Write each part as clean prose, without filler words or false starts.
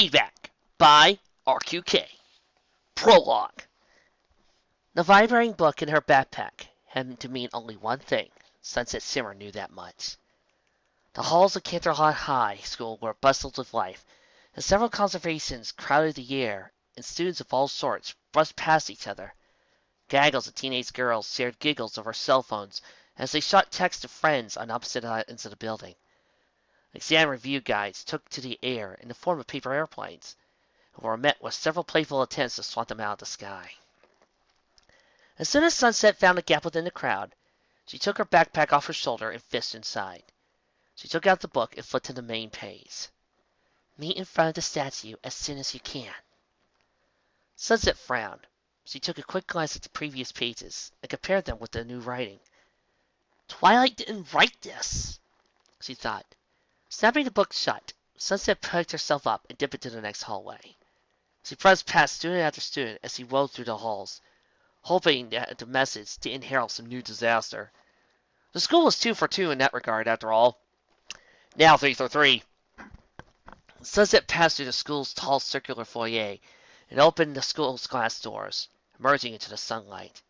Feedback by RQK. Prologue. The vibrating book in her backpack had to mean only one thing. Sunset Simmer knew that much. The halls of Canterlot High School were bustled with life, and several conversations crowded the air, and students of all sorts brushed past each other. Gaggles of teenage girls shared giggles over cell phones as they shot texts to friends on opposite ends of the building. Exam review guides took to the air in the form of paper airplanes, and were met with several playful attempts to swat them out of the sky. As soon as Sunset found a gap within the crowd, she took her backpack off her shoulder and fished inside. She took out the book and flipped to the main page. Meet in front of the statue as soon as you can. Sunset frowned. She took a quick glance at the previous pages and compared them with the new writing. Twilight didn't write this, she thought. Snapping the book shut, Sunset picked herself up and dipped into the next hallway. She pressed past student after student as she rode through the halls, hoping that the message didn't herald some new disaster. The school was 2 for 2 in that regard, after all. Now 3 for 3. Sunset passed through the school's tall circular foyer and opened the school's glass doors, emerging into the sunlight.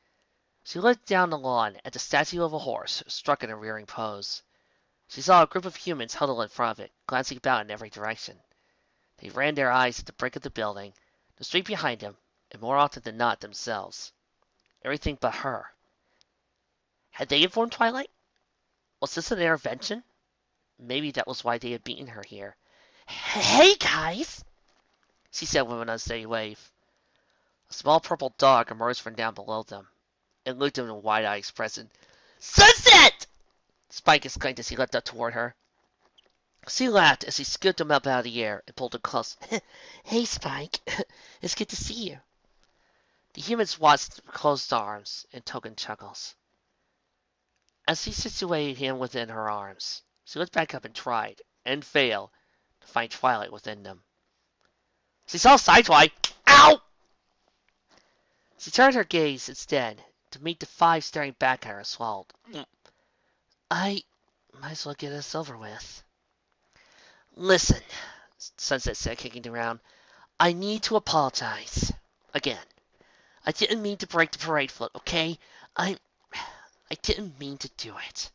She looked down the lawn at the statue of a horse struck in a rearing pose. She saw a group of humans huddled in front of it, glancing about in every direction. They ran their eyes at the brick of the building, the street behind them, and more often than not themselves. Everything but her. Had they informed Twilight? Was this an intervention? Maybe that was why they had beaten her here. Hey, guys, she said with an unsteady wave. A small purple dog emerged from down below them and looked at them with wide-eyed expression. Sunset! Spike exclaimed as he leapt up toward her. She laughed as he scooped him up out of the air and pulled him close. Hey, Spike. It's good to see you. The humans watched with closed arms and token chuckles. As she situated him within her arms, she looked back up and tried, and failed, to find Twilight within them. She saw Sideswipe! Ow! She turned her gaze instead to meet the 5 staring back at her and swallowed. I might as well get this over with. Listen, Sunset said, kicking the ground. I need to apologize. Again. I didn't mean to break the parade float, okay? I didn't mean to do it.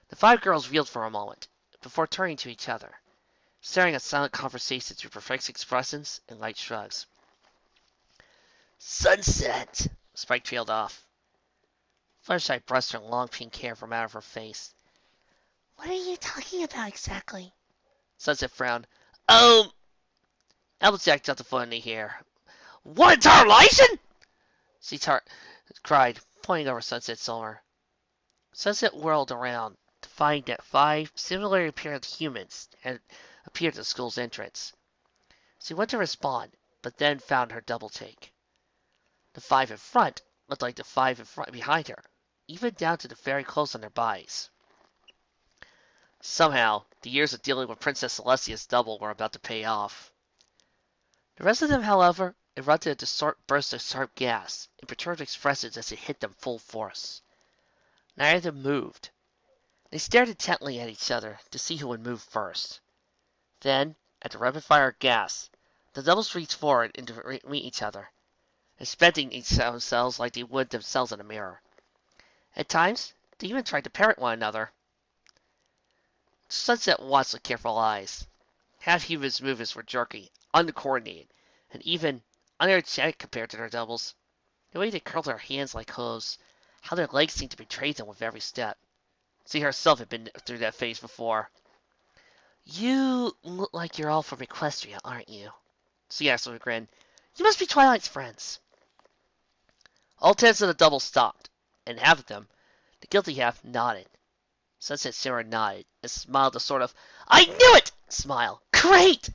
The 5 girls reeled for a moment, before turning to each other, staring at silent conversations through perplexed expressions and light shrugs. Sunset! Spike trailed off. Fluttershy brushed her long pink hair from out of her face. What are you talking about exactly? Sunset frowned. Applejack jumped a foot in the air. What entire license? She cried, pointing over Sunset's shoulder. Sunset whirled around to find that 5 similarly appearing humans had appeared at the school's entrance. She went to respond, but then found her double take. The 5 in front looked like the 5 in front behind her, even down to the very clothes on their bodies. Somehow, the years of dealing with Princess Celestia's double were about to pay off. The rest of them, however, erupted into bursts of sharp gas and perturbed expressions as it hit them full force. Neither of them moved. They stared intently at each other to see who would move first. Then, at the rapid-fire gas, the doubles reached forward and to meet each other, inspecting themselves like they would themselves in a mirror. At times, they even tried to parrot one another. Sunset watched with careful eyes. Half Human's movements were jerky, uncoordinated, and even unenergetic compared to their doubles. The way they curled their hands like hooves, how their legs seemed to betray them with every step. She herself had been through that phase before. You look like you're all from Equestria, aren't you? She asked with a grin. You must be Twilight's friends. All 10 of the doubles stopped, and half of them, the guilty half, nodded. Sunset Simmer nodded and smiled a sort of, I knew it! smile. Great!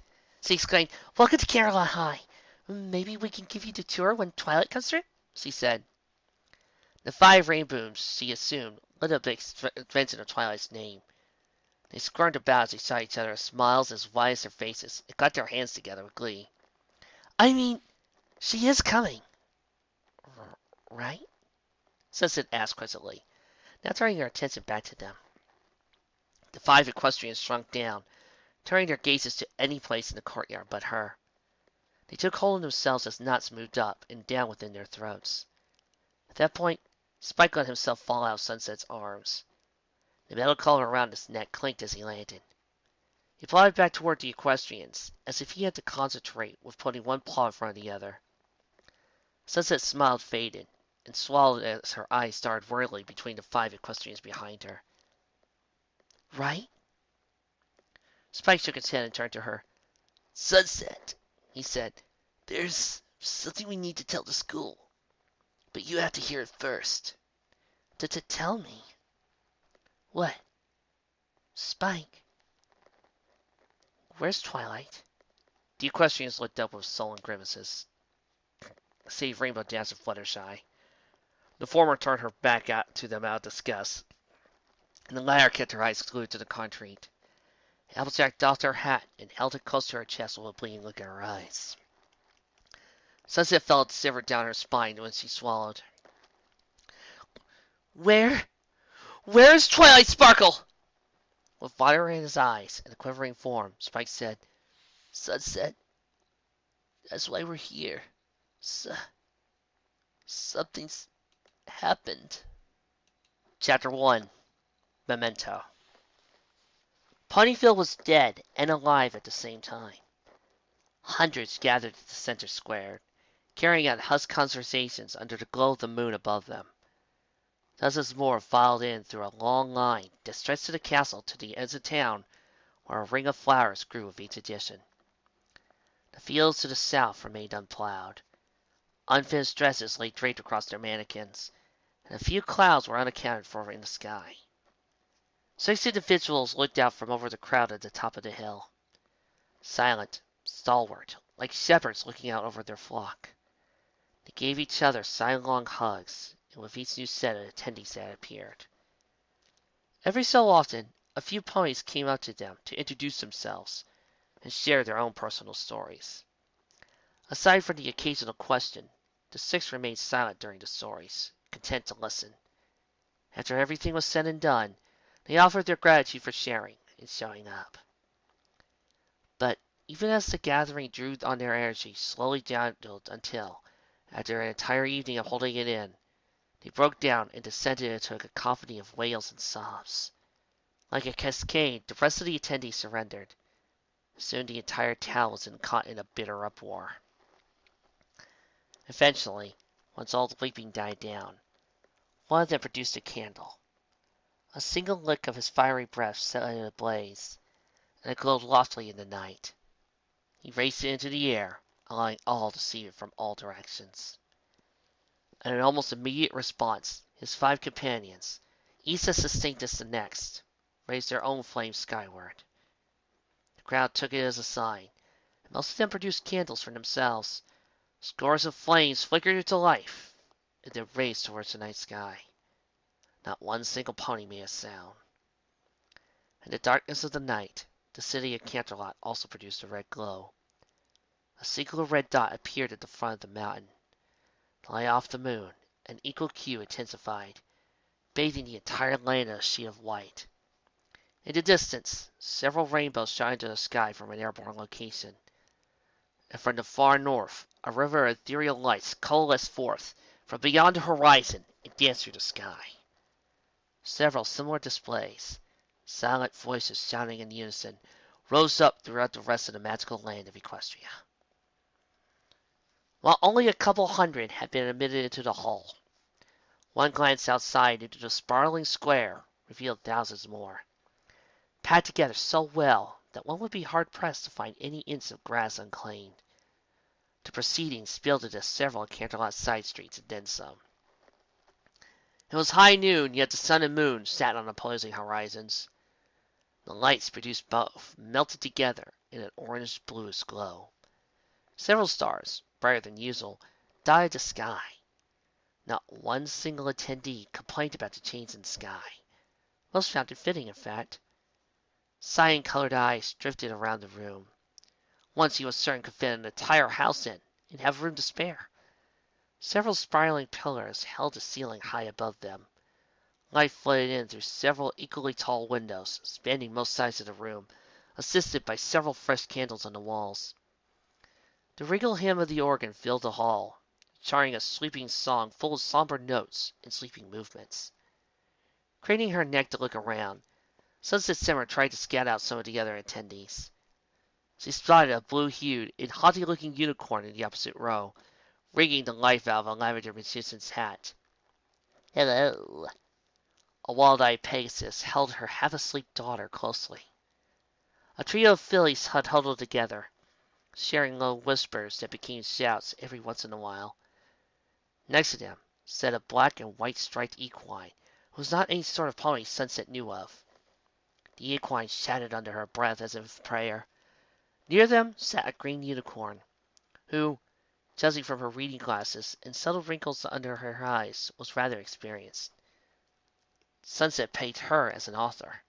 She exclaimed. Welcome to Canterlot High. Maybe we can give you the tour when Twilight comes through? She said. The 5 rainbows, she assumed, lit up the extension of Twilight's name. They squirmed about as they saw each other with smiles as wide as their faces and clapped their hands together with glee. I mean, she is coming. Right? Sunset asked quizzically, now turning her attention back to them. The 5 equestrians shrunk down, turning their gazes to any place in the courtyard but her. They took hold of themselves as knots moved up and down within their throats. At that point, Spike let himself fall out of Sunset's arms. The metal collar around his neck clinked as he landed. He plodded back toward the equestrians, as if he had to concentrate with putting one paw in front of the other. Sunset's smile faded, and swallowed as her eyes started whirling between the 5 equestrians behind her. Right? Spike shook his head and turned to her. Sunset, he said, there's something we need to tell the school. But you have to hear it first. Tell me. What? Spike. Where's Twilight? The equestrians looked up with sullen grimaces, save Rainbow Dash and Fluttershy. The former turned her back out to them out of disgust, and the latter kept her eyes glued to the concrete. Applejack doffed her hat and held it close to her chest with a bleeding look in her eyes. Sunset felt it shiver down her spine when she swallowed. Where's Twilight Sparkle? With fire in his eyes and a quivering form, Spike said, Sunset, that's why we're here. Something's happened. Chapter 1 Memento. Ponyville was dead and alive at the same time. Hundreds gathered at the center square, carrying out hushed conversations under the glow of the moon above them. Dozens more filed in through a long line that stretched to the castle to the edge of town where a ring of flowers grew with each addition. The fields to the south remained unplowed. Unfinished dresses lay draped across their mannequins, and a few clouds were unaccounted for in the sky. 6 individuals looked out from over the crowd at the top of the hill. Silent, stalwart, like shepherds looking out over their flock. They gave each other sidelong hugs, and with each new set of attendees that appeared. Every so often, a few ponies came up to them to introduce themselves and share their own personal stories. Aside from the occasional question, the 6 remained silent during the stories, content to listen. After everything was said and done, they offered their gratitude for sharing and showing up. But even as the gathering drew on their energy slowly dwindled until, after an entire evening of holding it in, they broke down and descended into a cacophony of wails and sobs. Like a cascade, the rest of the attendees surrendered. Soon the entire town was caught in a bitter uproar. Eventually, once all the weeping died down, one of them produced a candle. A single lick of his fiery breath set it ablaze, and it glowed loftily in the night. He raised it into the air, allowing all to see it from all directions. In an almost immediate response, his 5 companions, each as distinct as the next, raised their own flames skyward. The crowd took it as a sign, and most of them produced candles for themselves. Scores of flames flickered into life, and then raised towards the night sky. Not one single pony made a sound. In the darkness of the night, the city of Canterlot also produced a red glow. A single red dot appeared at the front of the mountain. The light off the moon, an equal hue intensified, bathing the entire land in a sheet of white. In the distance, several rainbows shot into the sky from an airborne location. And from the far north, a river of ethereal lights coalesced forth from beyond the horizon and danced through the sky. Several similar displays, silent voices shouting in unison, rose up throughout the rest of the magical land of Equestria. While only a couple hundred had been admitted into the hall, one glance outside into the sprawling square revealed thousands more, packed together so well that one would be hard-pressed to find any inch of grass unclaimed. The proceedings spilled into several Canterlot side streets and then some. It was high noon, yet the sun and moon sat on opposing horizons. The lights produced both melted together in an orange-bluish glow. Several stars, brighter than usual, dotted the sky. Not one single attendee complained about the change in the sky. Most found it fitting, in fact. Cyan-colored eyes drifted around the room. Once he was certain could fit an entire house in, and have room to spare. Several spiraling pillars held the ceiling high above them. Light flooded in through several equally tall windows, spanning most sides of the room, assisted by several fresh candles on the walls. The regal hymn of the organ filled the hall, charring a sleeping song full of somber notes and sleeping movements. Craning her neck to look around, Sunset Simmer tried to scout out some of the other attendees. She spotted a blue-hued and haughty-looking unicorn in the opposite row, wringing the life out of a lavender magician's hat. "Hello." A wild-eyed Pegasus held her half-asleep daughter closely. A trio of fillies had huddled together, sharing low whispers that became shouts every once in a while. Next to them sat a black and white striped equine, who was not any sort of pony Sunset knew of. The equine shouted under her breath as if prayer. Near them sat a green unicorn, who, judging from her reading glasses and subtle wrinkles under her eyes, was rather experienced. Sunset paid her as an author.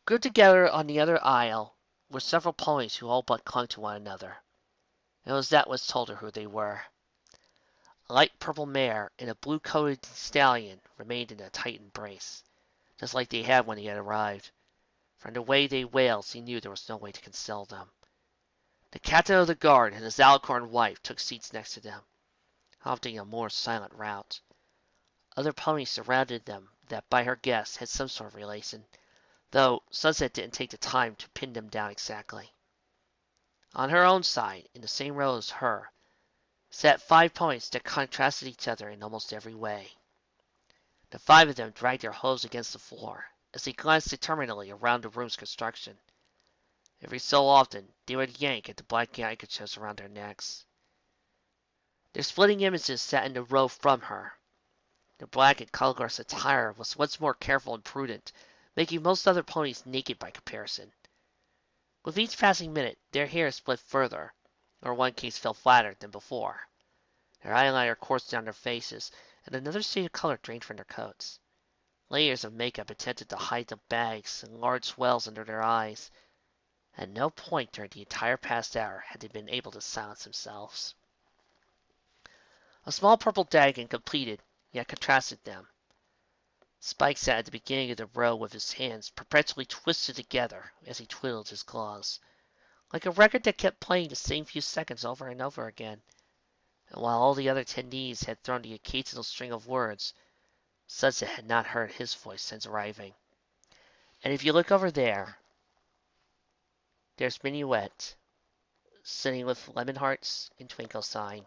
Grouped together on the other aisle were several ponies who all but clung to one another. It was that which told her who they were. A light purple mare and a blue-coated stallion remained in a tight embrace, just like they had when he had arrived. From the way they wailed, he knew there was no way to conceal them. The captain of the guard and his alicorn wife took seats next to them, opting a more silent route. Other ponies surrounded them that by her guess had some sort of relation, though Sunset didn't take the time to pin them down exactly. On her own side, in the same row as her, sat 5 ponies that contrasted each other in almost every way. The 5 of them dragged their hooves against the floor as they glanced determinedly around the room's construction. Every so often they would yank at the black handkerchiefs around their necks. Their splitting images sat in the row from her. The black and colorless attire was once more careful and prudent, making most other ponies naked by comparison. With each passing minute, their hair split further, or in one case fell flatter than before. Their eyeliner coursed down their faces, and another shade of color drained from their coats. Layers of makeup attempted to hide the bags and large swells under their eyes. At no point during the entire past hour had they been able to silence themselves. A small purple dragon completed, yet contrasted them. Spike sat at the beginning of the row with his hands perpetually twisted together as he twiddled his claws, like a record that kept playing the same few seconds over and over again. And while all the other attendees had thrown the occasional string of words, Sunset had not heard his voice since arriving. And if you look over there, there's Minuet, sitting with lemon hearts and twinkle sign,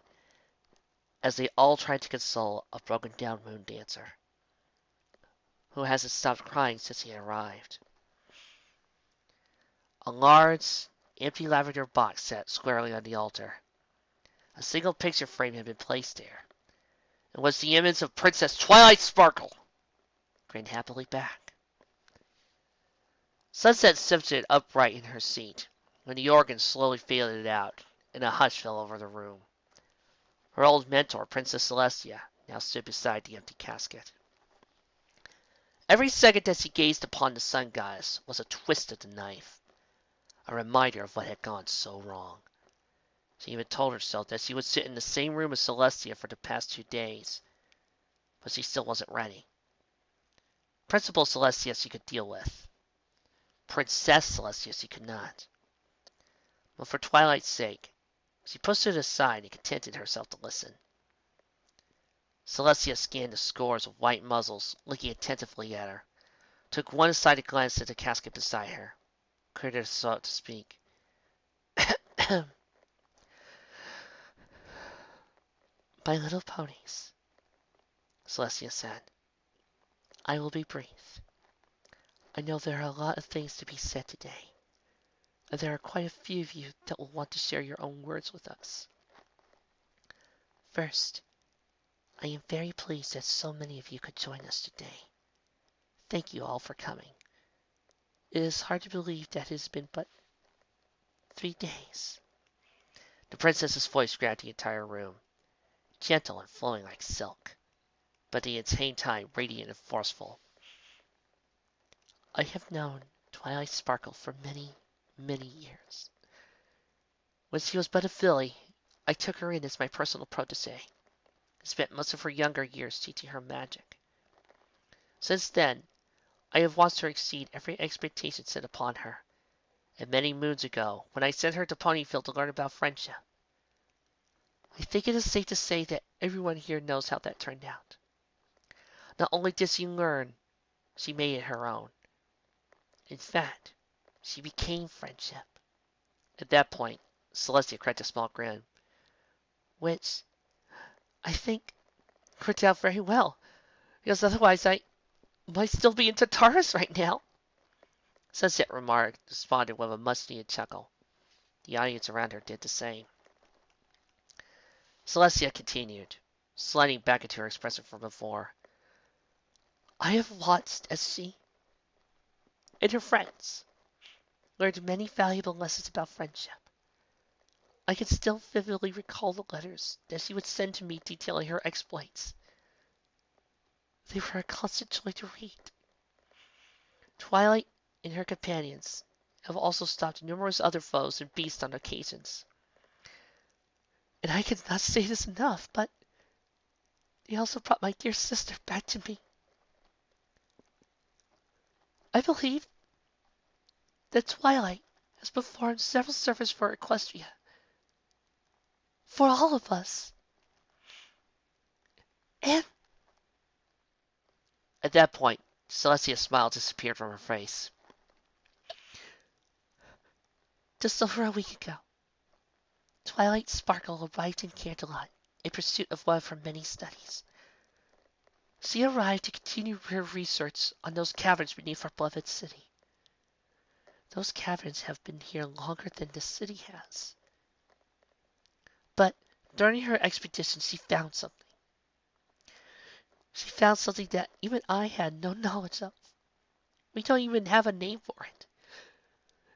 as they all tried to console a broken-down moon dancer, who hasn't stopped crying since he arrived. A large, empty lavender box sat squarely on the altar. A single picture frame had been placed there. It was the image of Princess Twilight Sparkle, grinned happily back. Sunset shifted upright in her seat when the organ slowly faded out and a hush fell over the room. Her old mentor, Princess Celestia, now stood beside the empty casket. Every second that she gazed upon the sun goddess was a twist of the knife, a reminder of what had gone so wrong. She even told herself that she would sit in the same room as Celestia for the past 2 days, but she still wasn't ready. Principal Celestia she could deal with. Princess Celestia she could not. But for Twilight's sake, she pushed it aside and contented herself to listen. Celestia scanned the scores of white muzzles, looking attentively at her, took one sided glance at the casket beside her, cleared her throat to speak. My little ponies, Celestia said, I will be brief. I know there are a lot of things to be said today, and there are quite a few of you that will want to share your own words with us. First, I am very pleased that so many of you could join us today. Thank you all for coming. It is hard to believe that it has been but 3 days. The princess's voice grabbed the entire room, gentle and flowing like silk, but at the same time radiant and forceful. I have known Twilight Sparkle for many, many years. When she was but a filly, I took her in as my personal protégée, and spent most of her younger years teaching her magic. Since then, I have watched her exceed every expectation set upon her. And many moons ago, when I sent her to Ponyfield to learn about friendship, I think it is safe to say that everyone here knows how that turned out. Not only did she learn, she made it her own. In fact, she became friendship. At that point, Celestia cracked a small grin, which I think worked out very well, because otherwise I might still be in Tartarus right now. Sunset remarked, responded with a much-needed chuckle. The audience around her did the same. Celestia continued, sliding back into her expression from before. I have watched as she and her friends learned many valuable lessons about friendship. I can still vividly recall the letters that she would send to me detailing her exploits. They were a constant joy to read. Twilight and her companions have also stopped numerous other foes and beasts on occasions. And I cannot say this enough, but they also brought my dear sister back to me. I believe that Twilight has performed several services for Equestria. For all of us. And at that point, Celestia's smile disappeared from her face. Just over a week ago, Twilight Sparkle arrived in Canterlot in pursuit of one of her many studies. She arrived to continue her research on those caverns beneath our beloved city. Those caverns have been here longer than the city has. But during her expedition, she found something. She found something that even I had no knowledge of. We don't even have a name for it.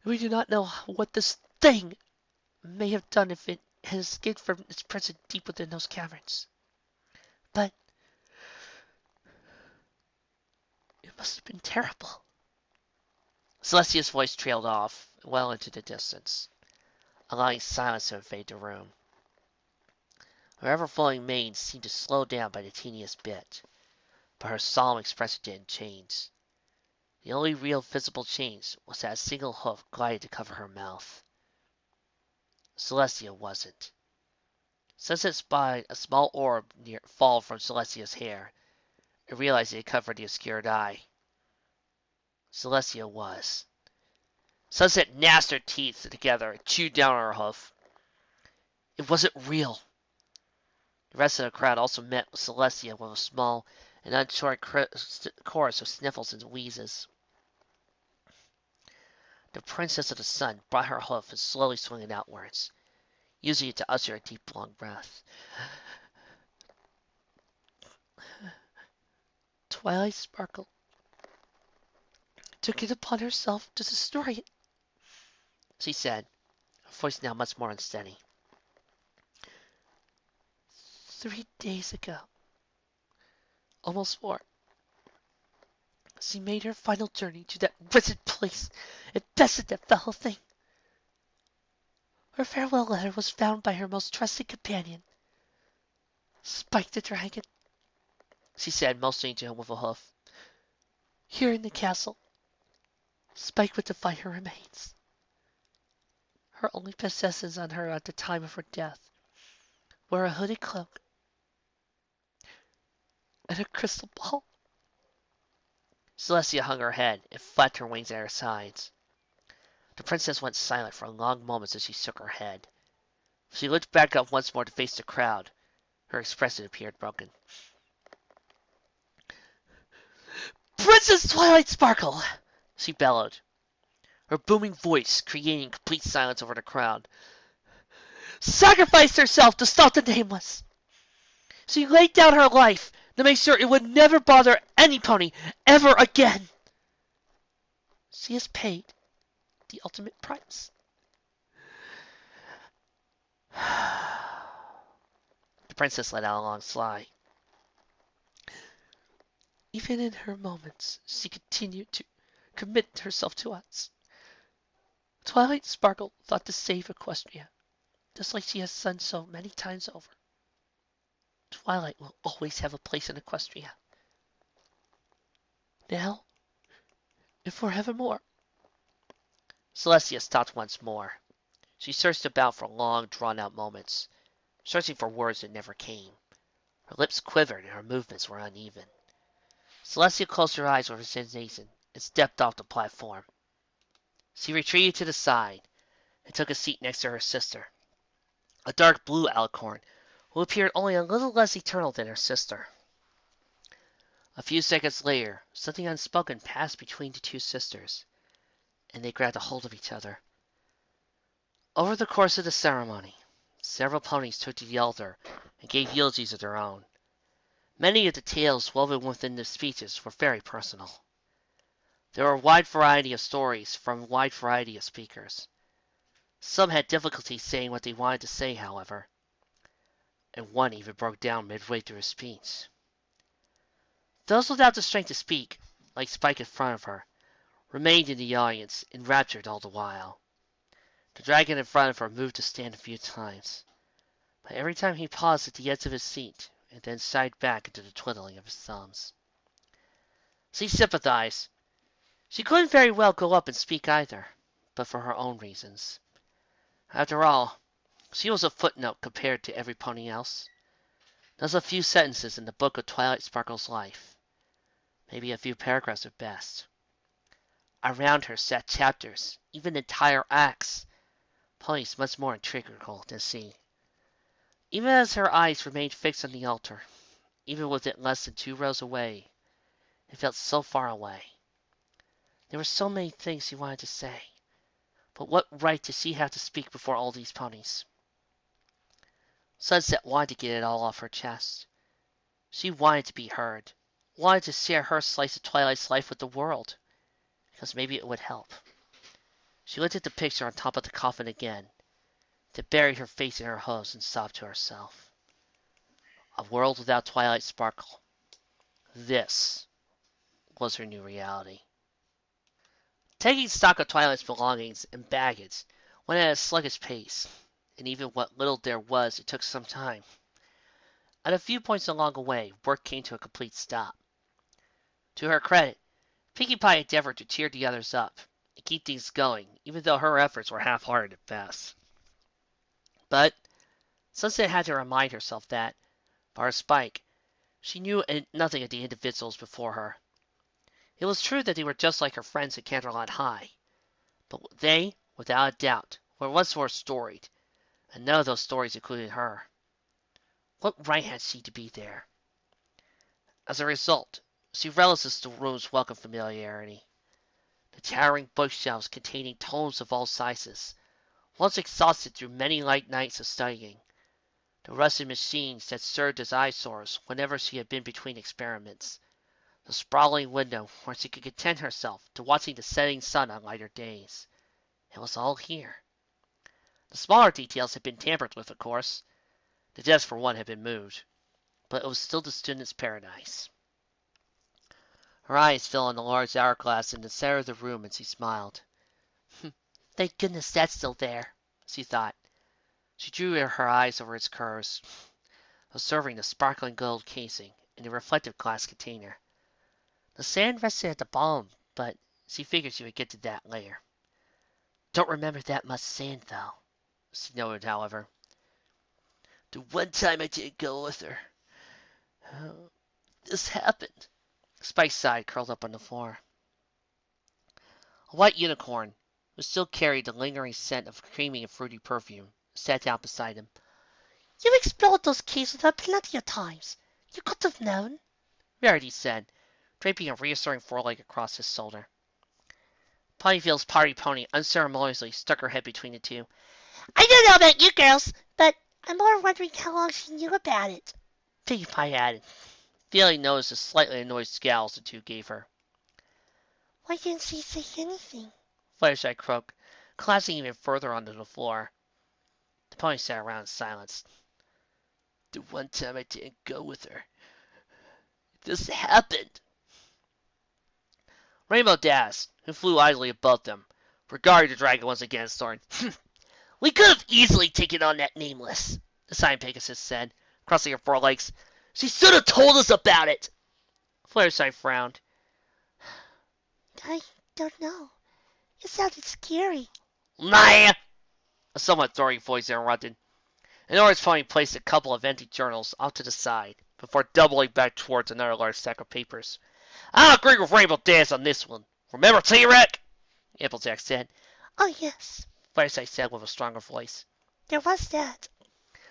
We do not know what this thing may have done if it had escaped from its prison deep within those caverns. But it must have been terrible. Celestia's voice trailed off well into the distance, allowing silence to invade the room. Her ever-flowing mane seemed to slow down by the teeniest bit, but her solemn expression didn't change. The only real visible change was that a single hoof glided to cover her mouth. Celestia wasn't. Sunset spied a small orb fall from Celestia's hair, and realized it had covered the obscured eye. Celestia was. Sunset gnashed her teeth together and chewed down her hoof. It wasn't real. The rest of the crowd also met with Celestia with a small and unshort chorus of sniffles and wheezes. The Princess of the Sun brought her hoof and slowly swung it outwards, using it to usher a deep, long breath. Twilight Sparkle took it upon herself to destroy it, she said, her voice now much more unsteady. 3 days ago, almost 4, she made her final journey to that wretched place and bested that foul thing. Her farewell letter was found by her most trusted companion, Spike the Dragon, she said, motioning to him with a hoof. Here in the castle, Spike would defy her remains. Her only possessions on her at the time of her death were a hooded cloak and a crystal ball. Celestia hung her head and flapped her wings at her sides. The princess went silent for long moments as she shook her head. She looked back up once more to face the crowd. Her expression appeared broken. Princess Twilight Sparkle! She bellowed, her booming voice creating complete silence over the crowd. Sacrificed herself to stop the Nameless! She laid down her life to make sure it would never bother any pony ever again! She has paid the ultimate price. The princess let out a long sigh. Even in her moments, she continued to commit herself to us. Twilight Sparkle thought to save Equestria, just like she has done so many times over. Twilight will always have a place in Equestria. Now, and forevermore. Celestia stopped once more. She searched about for long, drawn-out moments, searching for words that never came. Her lips quivered and her movements were uneven. Celestia closed her eyes with resignation and stepped off the platform. She retreated to the side and took a seat next to her sister, a dark blue alicorn who appeared only a little less eternal than her sister. A few seconds later, something unspoken passed between the two sisters, and they grabbed a hold of each other. Over the course of the ceremony, several ponies took to the altar and gave eulogies of their own. Many of the tales woven within the speeches were very personal. There were a wide variety of stories from a wide variety of speakers. Some had difficulty saying what they wanted to say, however, and one even broke down midway through his speech. Those without the strength to speak, like Spike in front of her, remained in the audience, enraptured all the while. The dragon in front of her moved to stand a few times, but every time he paused at the edge of his seat and then sighed back into the twiddling of his thumbs. She sympathized. She couldn't very well go up and speak either, but for her own reasons. After all, she was a footnote compared to every pony else. Just a few sentences in the book of Twilight Sparkle's life. Maybe a few paragraphs at best. Around her sat chapters, even entire acts, ponies much more integral than she. Even as her eyes remained fixed on the altar, even with it less than 2 rows away, it felt so far away. There were so many things she wanted to say, but what right did she have to speak before all these ponies? Sunset wanted to get it all off her chest. She wanted to be heard, wanted to share her slice of Twilight's life with the world, because maybe it would help. She looked at the picture on top of the coffin again, then buried her face in her hose and sobbed to herself. A world without Twilight Sparkle. This was her new reality. Taking stock of Twilight's belongings and baggage went at a sluggish pace, and even what little there was, it took some time. At a few points along the way, work came to a complete stop. To her credit, Pinkie Pie endeavored to cheer the others up and keep things going, even though her efforts were half-hearted at best. But Sunset had to remind herself that, bar Spike, she knew nothing of the individuals before her. It was true that they were just like her friends at Canterlot High, but they, without a doubt, were much more storied, and none of those stories included her. What right had she to be there? As a result, she relished the room's welcome familiarity. The towering bookshelves containing tomes of all sizes, once exhausted through many light nights of studying. The rusted machines that served as eyesores whenever she had been between experiments. The sprawling window where she could content herself to watching the setting sun on lighter days. It was all here. The smaller details had been tampered with, of course. The desk, for one, had been moved, but it was still the student's paradise. Her eyes fell on the large hourglass in the center of the room, and she smiled. Thank goodness that's still there, she thought. She drew her eyes over its curves, observing the sparkling gold casing and the reflective glass container. The sand rested at the bottom, but she figured she would get to that later. Don't remember that much sand, though, she noted, however. The one time I didn't go with her. This happened. Spike sighed, curled up on the floor. A white unicorn, who still carried the lingering scent of creamy and fruity perfume, sat down beside him. You've explored those caves with her plenty of times. You could have known, Rarity said, draping a reassuring foreleg across his shoulder. Ponyville's party pony unceremoniously stuck her head between the two. I don't know about you girls, but I'm more wondering how long she knew about it, Pinkie Pie added, feeling noticed the slightly annoyed scowls the two gave her. Why didn't she say anything? Fluttershy croaked, collapsing even further onto the floor. The pony sat around in silence. The one time I didn't go with her. This happened. Rainbow Dash, who flew idly above them, regarded the dragon once again and snorted. We could have easily taken on that Nameless, the Sign Pegasus said, crossing her forelegs. She should have told us about it. Fluttershy frowned. I Don't know. It sounded scary. Nah! A somewhat authoritative voice interrupted. Honora's finally placed a couple of empty journals off to the side before doubling back towards another large stack of papers. I agree with Rainbow Dash on this one. Remember T-Rex? Applejack said. Oh, yes. Fireside said with a stronger voice. There was that.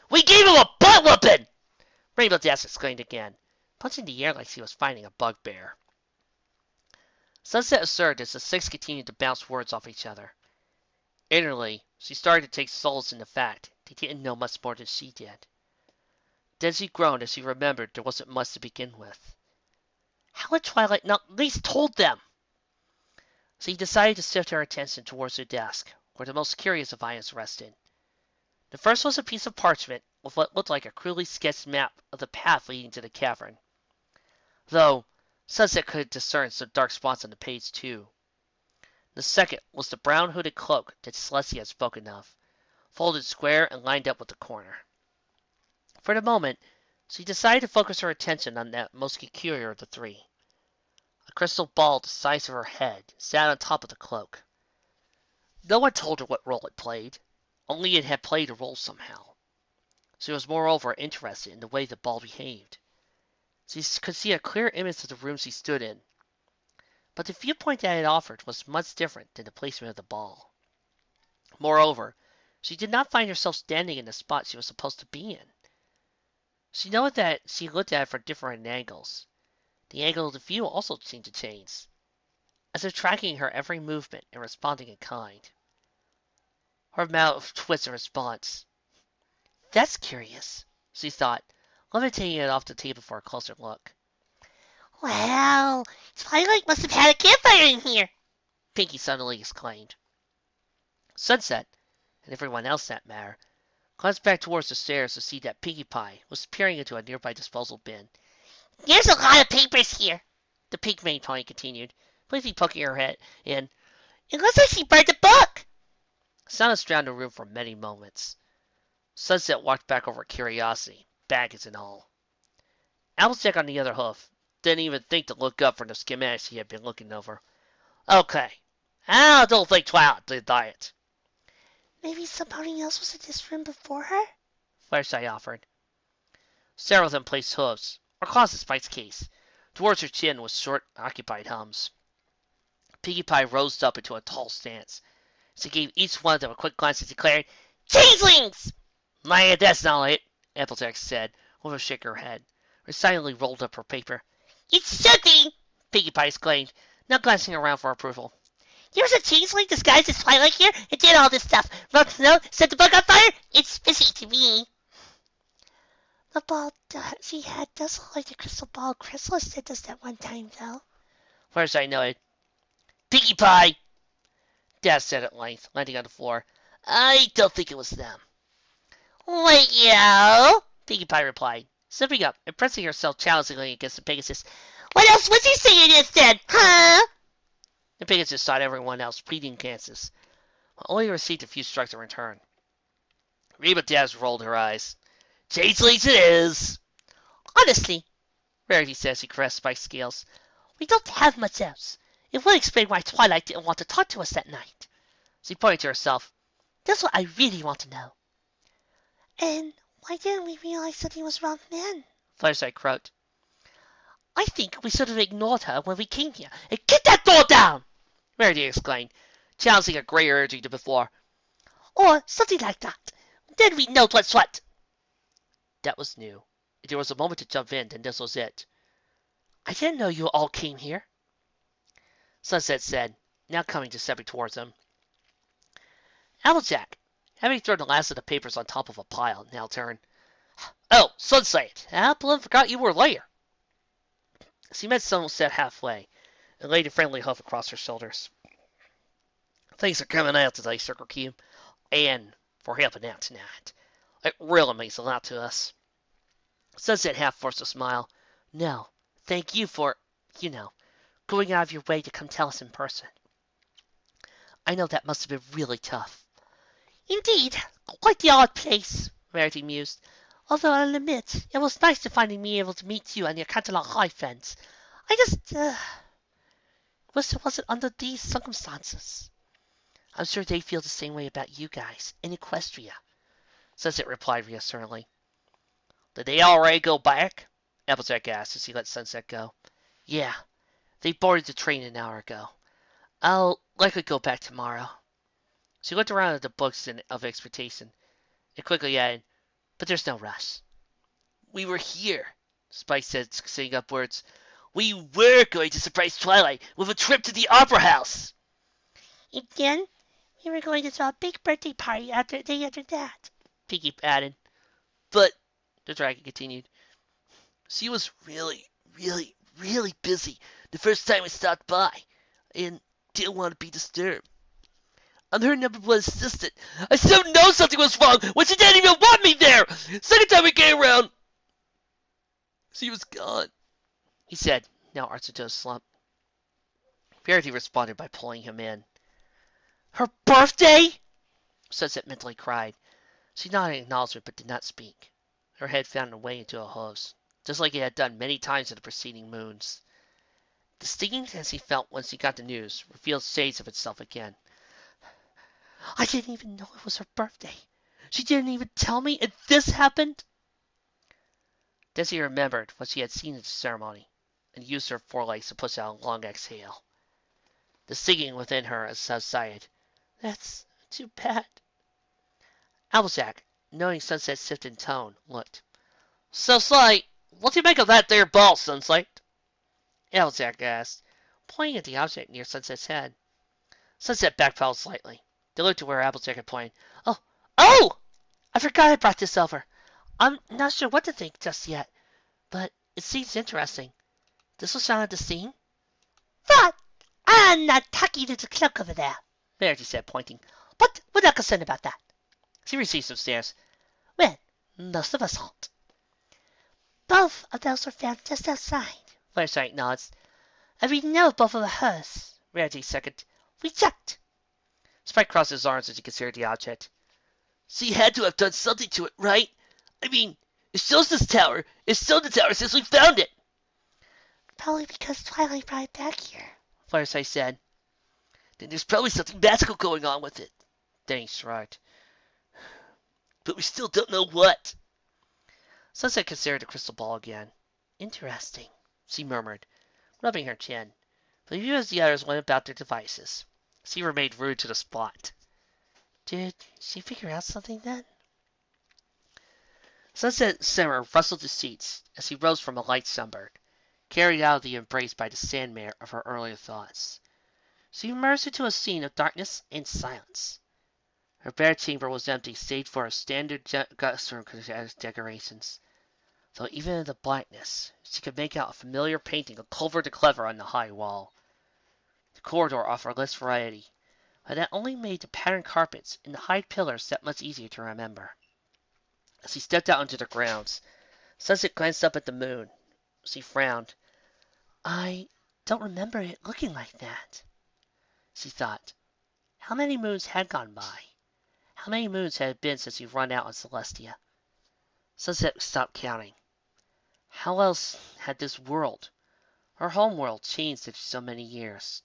We gave him a butt whooping! Rainbow Dash exclaimed again, punching the air like she was fighting a bugbear. Sunset asserted as the six continued to bounce words off each other. Inwardly, she started to take solace in the fact they didn't know much more than she did. Then she groaned as she remembered there wasn't much to begin with. How had Twilight not at least told them? So he decided to shift her attention towards her desk, where the most curious of items rested. The first was a piece of parchment with what looked like a crudely sketched map of the path leading to the cavern, though Sunset could discern some dark spots on the page too. The second was the brown hooded cloak that Celestia had spoken of, folded square and lined up with the corner. For the moment, she decided to focus her attention on that most peculiar of the three. A crystal ball the size of her head sat on top of the cloak. No one told her what role it played, only it had played a role somehow. She was moreover interested in the way the ball behaved. She could see a clear image of the room she stood in, but the viewpoint that it offered was much different than the placement of the ball. Moreover, she did not find herself standing in the spot she was supposed to be in. She noted that she looked at it from different angles. The angle of the view also seemed to change, as if tracking her every movement and responding in kind. Her mouth twisted in response. That's curious, she thought, levitating it off the table for a closer look. Wow, Twilight must have had a campfire in here, Pinkie suddenly exclaimed. Sunset, and everyone else that matter, glanced back towards the stairs to see that Pinkie Pie was peering into a nearby disposal bin. There's a lot of papers here, The pink maned pony continued, playfully poking her head in. It looks like she burned the book. Silence drowned the room for many moments. Sunset walked back over curiosity, baggage and all. Applejack on the other hoof didn't even think to look up from the schematics he had been looking over. Okay, I don't think Twilight did that. Maybe somebody else was in this room before her? Fireside offered. Several of them placed hooves, or claws in Spike's case, towards her chin with short, occupied hums. Pinkie Pie rose up into a tall stance. She gave each one of them a quick glance and declared, Changelings! Nah, that's not it, Applejack said, with a shake of her head. Her silently rolled up her paper. It should be, Pinkie Pie exclaimed, now glancing around for approval. There's a changeling disguised as Twilight here and did all this stuff. Wrote the note, set the book on fire. It's fishy to me. The ball she had does look like the crystal ball Chrysalis sent us that one time, though. Fireside nodded. Pinkie Pie, Dad said at length, landing on the floor. I don't think it was them. Well, Pinkie Pie replied, slipping up and pressing herself challengingly against the Pegasus. What else would you say it is then, huh? The Pegasus sought everyone else, pleading Kansas, but only received a few strikes in return. Rainbow Dash rolled her eyes. Changelings it is! Honestly, Rarity says he caressed Spike's scales. we don't have much else. It would explain why Twilight didn't want to talk to us that night. She pointed to herself. That's what I really want to know. And why didn't we realize something was wrong then? Fireside croaked. I think we should have ignored her when we came here. And get that door down! Rarity exclaimed, challenging a greater energy than before. Or something like that. Then we know what's what. That was new. If there was a moment to jump in, then this was it. I didn't know you all came here, Sunset said, now coming to stepping towards them. Applejack, having thrown the last of the papers on top of a pile, now turned. Oh, Sunset, I forgot you were later. She met Sunset halfway and laid a friendly hoof across her shoulders. Thanks for coming out today, Circle Cube, and for helping out tonight. It really means a lot to us. Sunset half forced a smile. No, thank you for, going out of your way to come tell us in person. I know that must have been really tough. Indeed, quite the odd place, Rarity mused. Although I'll admit, it was nice to finally be able to meet you and your Canterlot High friends. I just, Wish it wasn't under these circumstances. I'm sure they feel the same way about you guys in Equestria, Sunset replied reassuringly. Did they already go back? Applejack asked as he let Sunset go. Yeah, they boarded the train an hour ago. I'll likely go back tomorrow. She looked around at the books of expectation and quickly added, but there's no rush. We were here, Spike said, sitting upwards. We were going to surprise Twilight with a trip to the Opera House. And then we were going to throw a big birthday party after that, Pinkie added. But, the dragon continued, she was really, really, really busy the first time we stopped by, and didn't want to be disturbed. I'm her number one assistant. I still know something was wrong when she didn't even want me there. Second time we came around, she was gone, he said, now arched into a slump. Verity responded by pulling him in. Her birthday? Sunset mentally cried. She nodded in acknowledgement but did not speak. Her head found a way into a hose, just like it had done many times in the preceding moons. The stinging as he felt once he got the news revealed shades of itself again. I didn't even know it was her birthday. She didn't even tell me, and this happened? Desi remembered what she had seen at the ceremony, and used her forelegs to push out a long exhale. The singing within her subsided. That's too bad. Applejack, knowing Sunset's shift in tone, looked. So, Sly, what do you make of that there ball, Sunset? Applejack asked, pointing at the object near Sunset's head. Sunset backpedaled slightly. They looked to where Applejack had pointed. Oh! I forgot I brought this over. I'm not sure what to think just yet, but it seems interesting. This was shot at the scene? That and that tacky little cloak over there, Verity said, pointing. But we're not concerned about that. She received some stares. Well, most of us aren't. Both of those were found just outside, Firesight acknowledged. and we know both of them are hers. Verity seconded. We checked. Spike crossed his arms as he considered the object. She had to have done something to it, right? I mean, it shows this tower. It's shown the tower since we found it. Probably because Twilight brought it back here, Firesight said. Then there's probably something magical going on with it. Danny shrugged. But we still don't know what. Sunset considered the crystal ball again. Interesting, she murmured, rubbing her chin. But even as the others went about their devices, she remained rude to the spot. Did she figure out something then? Sunset Simmer rustled the seats as he rose from a light sunburn, carried out of the embrace by the sandmare of her earlier thoughts. She emerged into a scene of darkness and silence. Her bare chamber was empty save for her standard guest-room decorations, though even in the blackness she could make out a familiar painting of Culver the Clever on the high wall. The corridor offered less variety, but that only made the patterned carpets and the high pillars that much easier to remember. As he stepped out into the grounds, Sunset glanced up at the moon. She frowned. I don't remember it looking like that, she thought. How many moons had gone by? How many moons had it been since he run out on Celestia? Sunset stopped counting. How else had this world, her home world, changed in so many years?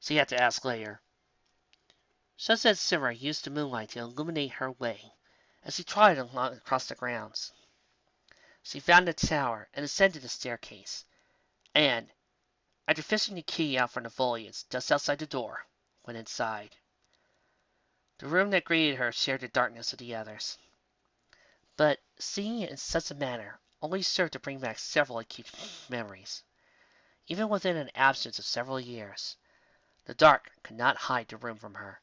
She had to ask later. Sunset Simmer used the moonlight to illuminate her way as she trotted along across the grounds. She found the tower and ascended the staircase, and, after fishing the key out from the foliage just outside the door, went inside. The room that greeted her shared the darkness of the others, but seeing it in such a manner only served to bring back several acute memories. Even within an absence of several years, the dark could not hide the room from her.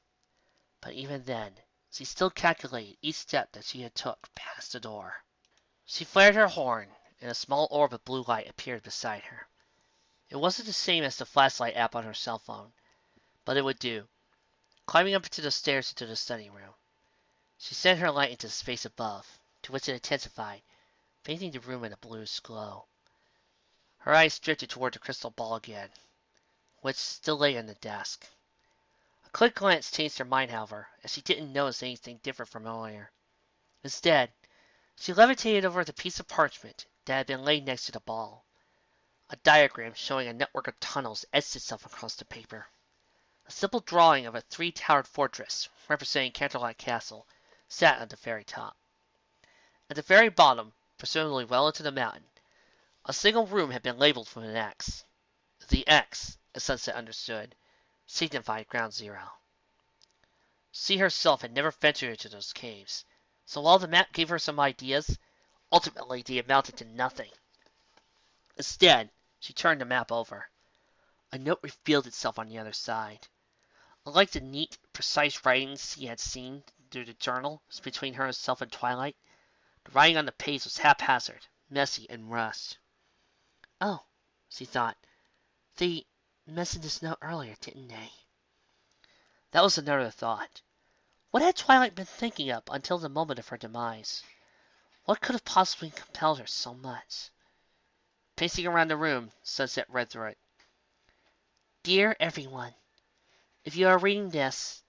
But even then, she still calculated each step that she had took past the door. She flared her horn, and a small orb of blue light appeared beside her. It wasn't the same as the flashlight app on her cell phone, but it would do. Climbing up into the stairs into the study room, she sent her light into the space above, to which it intensified, painting the room in a bluish glow. Her eyes drifted toward the crystal ball again, which still lay on the desk. A quick glance changed her mind, however, as she didn't notice anything different from earlier. Instead, she levitated over the piece of parchment that had been laid next to the ball. A diagram showing a network of tunnels etched itself across the paper. A simple drawing of a three-towered fortress, representing Canterlot Castle, sat at the very top. At the very bottom, presumably well into the mountain, a single room had been labeled with an X. The X, as Sunset understood, signified Ground Zero. She herself had never ventured into those caves, so while the map gave her some ideas, ultimately they amounted to nothing. Instead, she turned the map over. A note revealed itself on the other side. Unlike the neat, precise writings he had seen through the journal between herself and Twilight, the writing on the page was haphazard, messy, and rushed. Oh, she thought, they mentioned this note earlier, didn't they? That was another thought. What had Twilight been thinking of until the moment of her demise? What could have possibly compelled her so much? Pacing around the room, Sunset read through it. Dear everyone, if you are reading this,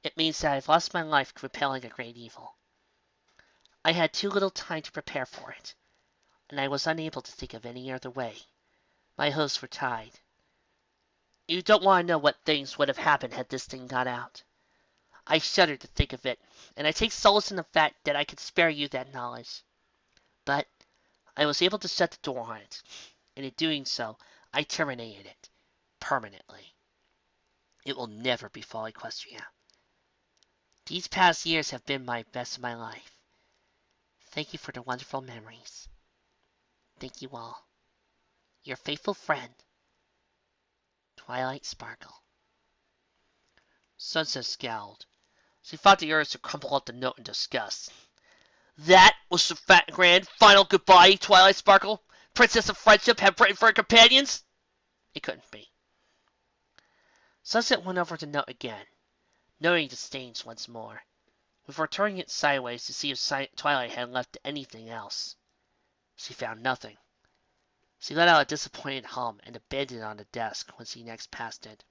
it means that I've lost my life to repelling a great evil. I had too little time to prepare for it, and I was unable to think of any other way. My hopes were tied. You don't want to know what things would have happened had this thing got out. I shudder to think of it, and I take solace in the fact that I could spare you that knowledge. But I was able to shut the door on it, and in doing so, I terminated it permanently. It will never befall Equestria. These past years have been my best of my life. Thank you for the wonderful memories. Thank you all. Your faithful friend, Twilight Sparkle. Sunset scowled. She fought the urge to crumple up the note in disgust. That was the fat, grand, final goodbye, Twilight Sparkle? Princess of Friendship had written for her companions? It couldn't be. Sunset went over the note again, noting the stains once more, before turning it sideways to see if Twilight had left anything else. She found nothing. She let out a disappointed hum and abandoned it on the desk when she next passed it.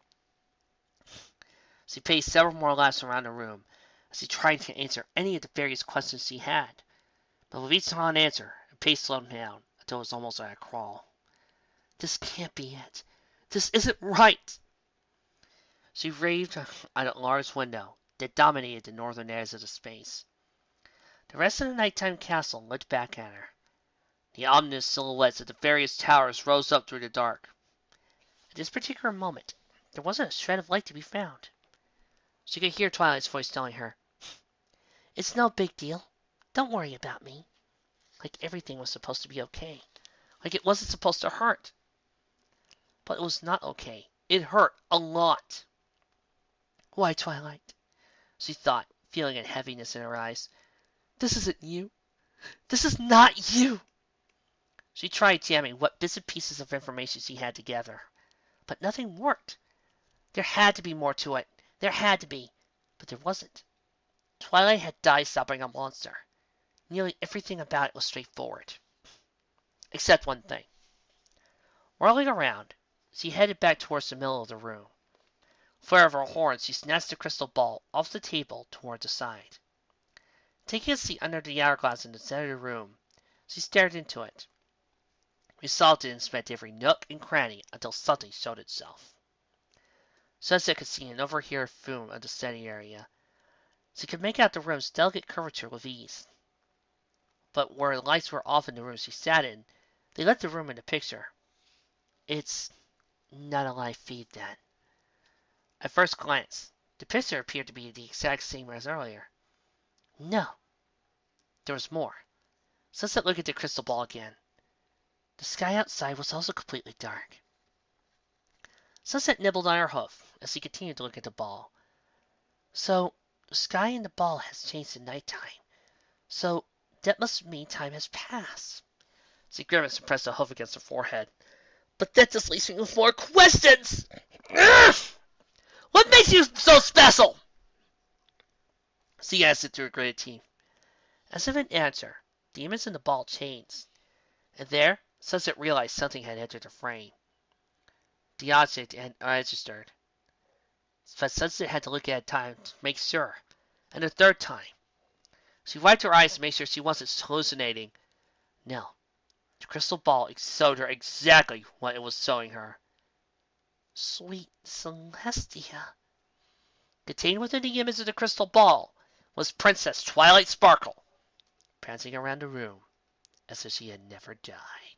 She paced several more laps around the room as she tried to answer any of the various questions she had, but with each non-answer, her pace slowed down until it was almost at a crawl. This can't be it. This isn't right. She raved at a large window that dominated the northern edge of the space. The rest of the nighttime castle looked back at her. The ominous silhouettes of the various towers rose up through the dark. At this particular moment, there wasn't a shred of light to be found. She could hear Twilight's voice telling her, It's no big deal. Don't worry about me. Like everything was supposed to be okay. Like it wasn't supposed to hurt. But it was not okay. It hurt a lot. Why, Twilight? She thought, feeling a heaviness in her eyes. This isn't you. This is not you. She tried jamming what bits and pieces of information she had together, but nothing worked. There had to be more to it. There had to be, but there wasn't. Twilight had died stopping a monster. Nearly everything about it was straightforward. Except one thing. Whirling around, she headed back towards the middle of the room. Flare of her horn, she snatched the crystal ball off the table toward the side. Taking a seat under the hourglass in the center of the room, she stared into it. Resolved to inspect every nook and cranny until something showed itself. Sunset could see and overhear a fume of the study area. She could make out the room's delicate curvature with ease. But where the lights were off in the room she sat in, they let the room in the picture. It's not a live feed, then. At first glance, the picture appeared to be the exact same as earlier. No. There was more. Sunset looked at the crystal ball again. The sky outside was also completely dark. Sunset nibbled on her hoof as he continued to look at the ball. So, the sky and the ball has changed to nighttime. So, that must mean time has passed. She grimaced and pressed a hoof against her forehead. But that just leaves me with more questions! Ugh! What makes you so special? She asked it through her gritted teeth. As if in answer, the image in the ball changed. And there, Sunset realized something had entered the frame. The object had registered. But Sunset had to look at it time to make sure. And a third time. She wiped her eyes to make sure she wasn't hallucinating. No. The crystal ball showed her exactly what it was showing her. Sweet Celestia. Contained within the image of the crystal ball was Princess Twilight Sparkle, prancing around the room as if she had never died.